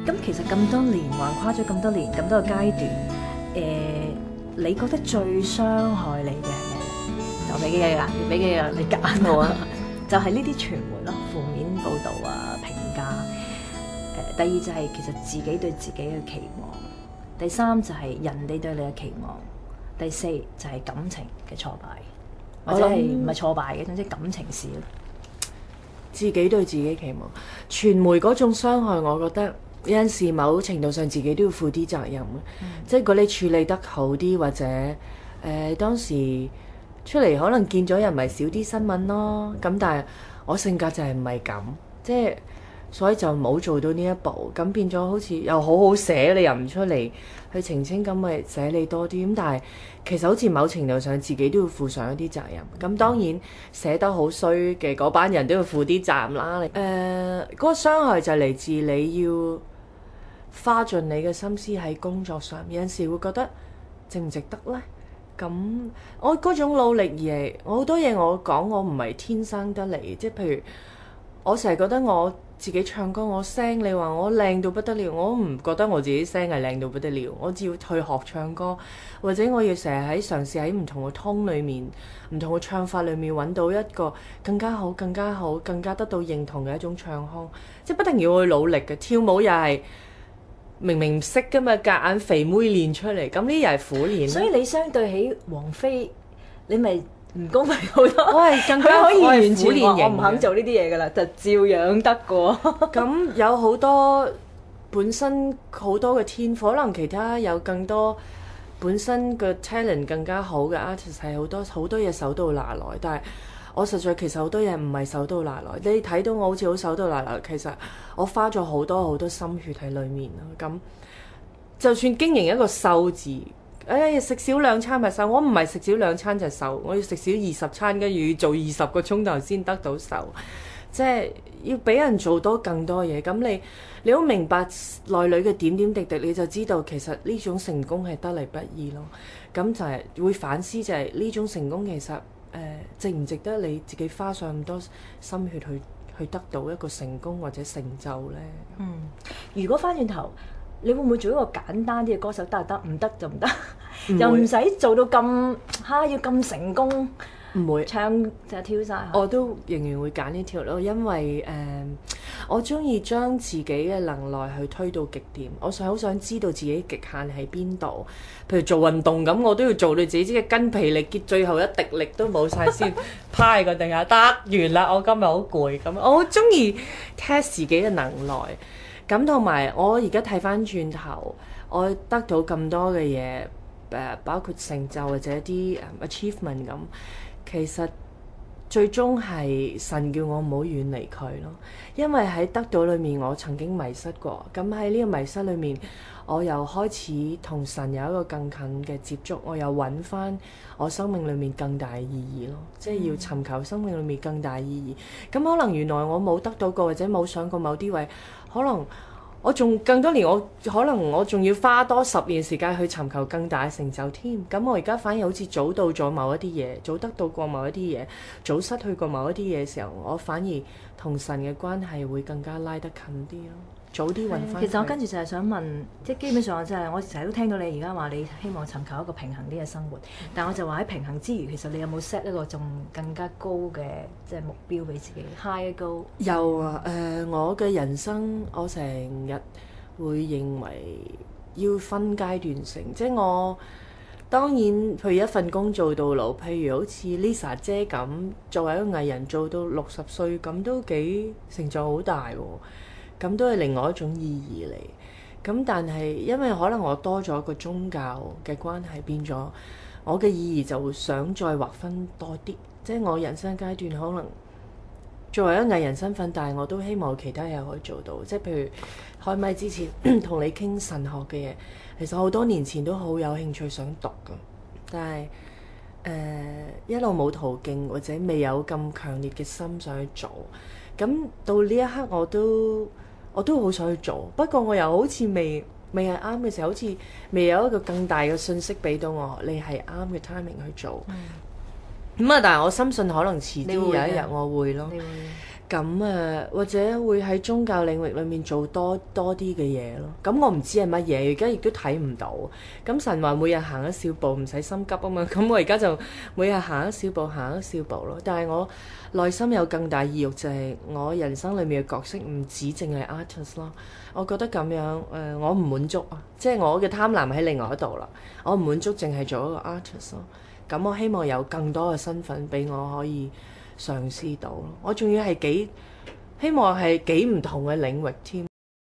咁其實咁多年橫跨咗咁多年咁多個階段，你覺得最傷害你嘅係咩咧？就俾幾個啦，要俾幾個你揀我啊！就係呢啲傳媒咯，負面報導啊、評價。第二就係其實自己對自己嘅期望。第三就係人哋對你嘅期望。第四就係感情嘅挫敗，或者係唔係挫敗嘅，總之感情事咯。自己對自己期望，傳媒嗰種傷害，我覺得有陣時某程度上自己都要負啲責任嘅。即係如果你處理得好啲，或者當時出嚟可能見咗人咪少啲新聞咯。咁但係我性格就係唔係咁，即係所以就冇做到呢一步。咁變咗好似又好好寫，你又唔出嚟去澄清，咁咪寫你多啲。咁但係其實好似某程度上自己都要負上一啲責任。咁當然寫得好衰嘅嗰班人都要負啲責任啦。嗰個傷害就嚟自你要花盡你嘅心思喺工作上，有陣時會覺得值唔值得呢？咁我嗰種努力而係我好多嘢我講我唔係天生得嚟，即係譬如我成日覺得我自己唱歌我聲，你話我靚到不得了，我唔覺得我自己聲係靚到不得了。我只要去學唱歌，或者我要成日喺嘗試喺唔同嘅通裏面、唔同嘅唱法裏面揾到一個更加好、更加好、更加得到認同嘅一種唱腔，即係不停要去努力嘅。跳舞又係明明唔識㗎嘛，夾硬肥妹練出嚟，咁呢又係苦練。所以你相對起王菲，你咪唔公平好多。我係更加可以完苦全話練型我唔肯做呢啲嘢㗎啦，就照樣得過。咁有好多本身好多嘅天賦，可能其他有更多本身嘅 talent 更加好嘅 artist 係好多嘢手到拿來，但係我實在其實好多嘢唔係手到拿來。你睇到我好似好手到拿來，其實我花咗好多心血喺裡面咯。咁就算經營一個瘦字，食少兩餐咪瘦，我唔係食少兩餐就瘦，我要食少20餐，跟住要做20個鐘頭先得到瘦，即係要俾人做多更多嘢。咁你好明白內裏嘅點點滴滴，你就知道其實呢種成功係得嚟不易咯。咁就係會反思，就係呢種成功其實值唔值得你自己花上咁多心血去得到一個成功或者成就呢？如果翻轉頭，你會唔會做一個簡單啲嘅歌手？得就得，唔得就唔得，唔會又唔使做到咁要咁成功，唔會唱就跳晒。我都仍然會揀呢條路，因為我中意將自己嘅能耐去推到極點。我好想知道自己極限喺邊度。譬如做運動咁，我都要做到自己嘅筋疲力竭，最後一滴力都冇晒先趴喺個地下得完啦。我今日好攰咁，我好中意 test 自己嘅能耐。咁同埋我而家睇翻轉頭，我得到咁多嘅嘢，包括成就或者啲achievement 咁，其實最終係神叫我唔好遠離佢咯。因為喺得到裏面，我曾經迷失過。咁喺呢個迷失裏面，我又開始同神有一個更近嘅接觸，我又揾翻我生命裏面更大嘅意義咯。即係要尋求生命裏面更大意義。咁可能原來我冇得到過，或者冇上過某啲位，可能我仲更多年，可能我仲要花多10年時間去尋求更大嘅成就添。咁我而家反而好似早到咗某一啲嘢，早得到過某一啲嘢，早失去過某一啲嘢嘅時候，我反而同神嘅關係會更加拉得近啲咯。早啲揾翻。其實我跟住就係想問，即係基本上我成日都聽到你而家話你希望尋求一個平衡啲嘅生活，但我就話喺平衡之餘，其實你有冇 set 一個仲更加高嘅即係目標俾自己 high goal？有啊，我嘅人生我成日會認為要分階段性，即係我當然譬如一份工做到老，譬如好似 Lisa 姐咁，作為一個藝人做到60歲，咁都幾成就好大喎。咁都係另外一種意義嚟。咁但係因為可能我多咗一個宗教嘅關係，變咗我嘅意義就會想再劃分多啲。即係我人生階段可能作為一個藝人身份，但係我都希望其他嘢可以做到。即係譬如開咪之前同你傾神學嘅嘢，其實好多年前都好有興趣想讀㗎，但係一路冇途徑或者未有咁強烈嘅心想去做。咁到呢一刻我都好想去做，不過我又好似未係啱嘅時候，好似未有一個更大嘅信息俾到我，你係啱嘅 timing 去做。但係我深信可能遲啲有一日我會咯。咁或者會喺宗教領域裏面做多啲嘅嘢咯。咁我唔知係乜嘢，而家亦都睇唔到。咁神話每日行一小步，唔使心急啊嘛。咁我而家就每日行一小步，行一小步咯。但係我內心有更大意欲，就係我人生裏面嘅角色唔止淨係 artist 咯。我覺得咁樣我唔滿足啊，即係我嘅貪婪喺另外一度啦。我唔滿足淨係做一個 artist 咯。咁我希望有更多嘅身份俾我可以嘗試到咯，我仲要係希望係幾唔同嘅領域添。